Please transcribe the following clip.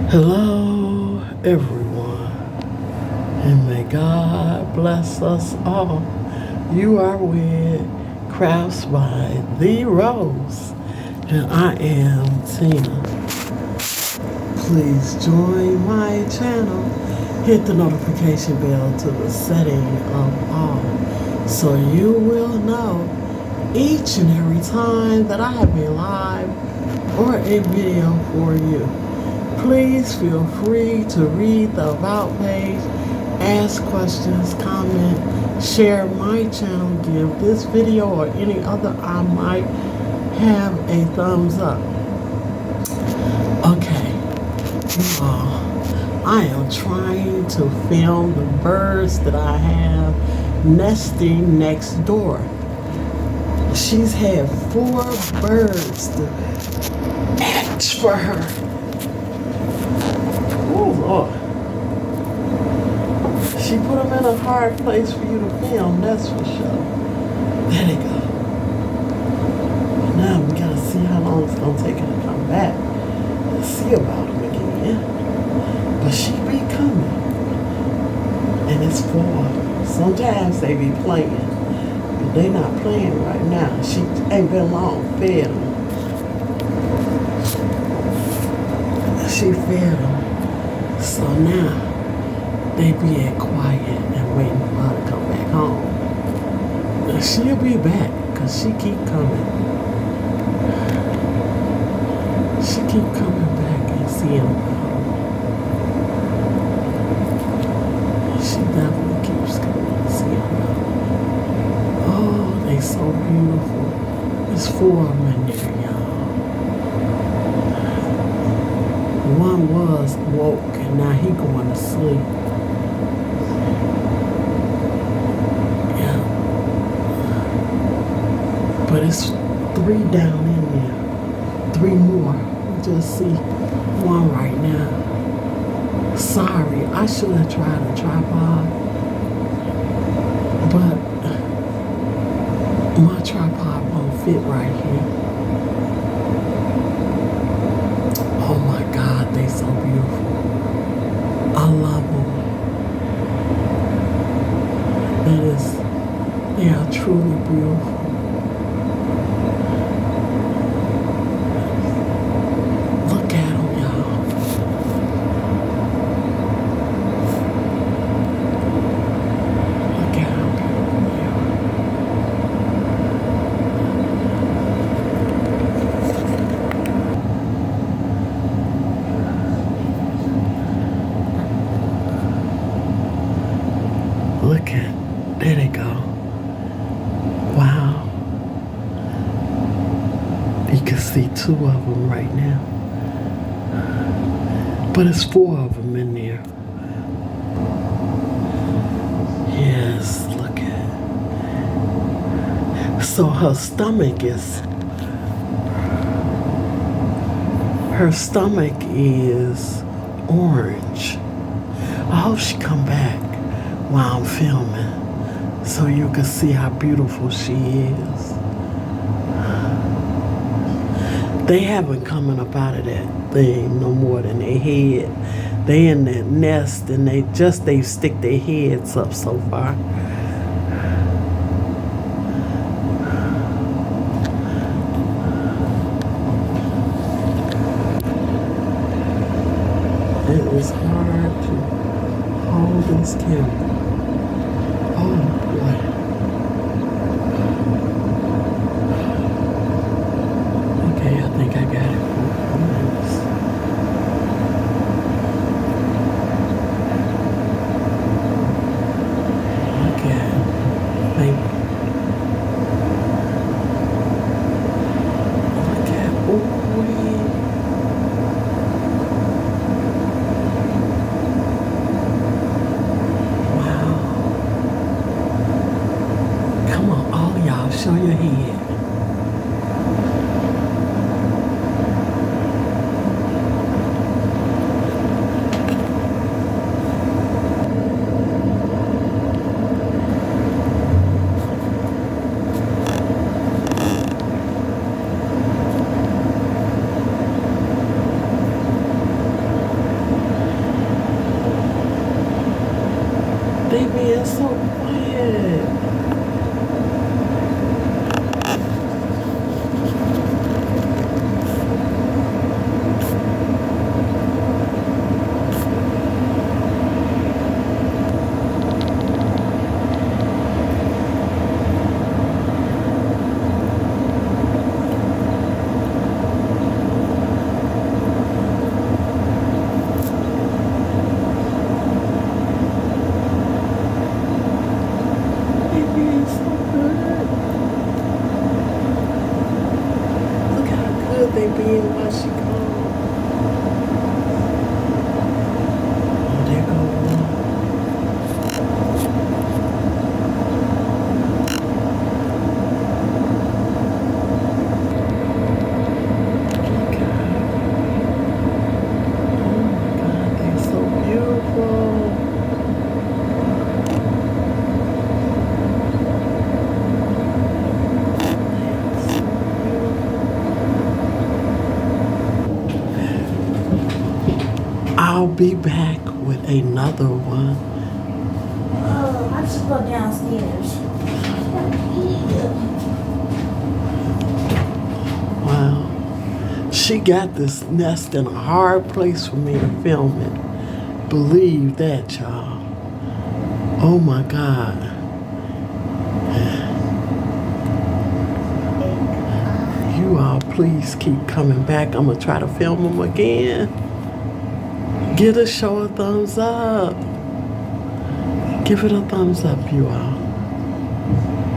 Hello, everyone, and may God bless us all. You are with Crafts by The Rose, and I am Tina. Please join my channel. Hit the notification bell to the setting of all so you will know each and every time that I have a live or a video for you. Please feel free to read the About page, ask questions, comment, share my channel, give this video or any other I might have a thumbs up. Okay, you all, I am trying to film the birds that I have nesting next door. She's had 4 birds to hatch for her. Oh, Lord. She put them in a hard place for you to film, that's for sure. There they go. Now we gotta see how long it's gonna take her to come back. Let's see about them again. But she be coming. And it's 4. Sometimes they be playing. But they not playing right now. She ain't been long fed them. She fed them. So now they be quiet and waiting for her to come back home. And she'll be back because she keep coming. She keep coming back and seeing about them. She definitely keeps coming and seeing about them. Oh, they so beautiful. There's 4 of them in there, y'all. One was woke and now he going to sleep. Yeah. But it's 3 down in there. 3 more. We just see 1 right now. Sorry, I should have tried a tripod. But my tripod won't fit right here. Oh my God, they so beautiful. I love them. They are truly beautiful. Look at them, y'all. Look at how beautiful they are. Look at, there they go. Wow. You can see 2 of them right now. But it's 4 of them in there. Yes, look at it. So her stomach is orange. I hope she come back while I'm filming so you can see how beautiful she is. They haven't coming up out of that thing no more than their head. They in that nest and they stick their heads up so far. It is hard to hold this camera. Oh boy. Okay, I think I got it for minutes. Look at it. Thank you. Look at it. Ooh. Wow. being so quiet. They being so good. Look how good they being while she gone. Oh, there go one. Look at her. Oh my God, they're so beautiful. I'll be back with another one. Oh, I just go downstairs. Wow. She got this nest in a hard place for me to film it. Believe that, y'all. Oh my God. You all please keep coming back. I'm gonna try to film them again. Give the show a thumbs up. Give it a thumbs up, you all.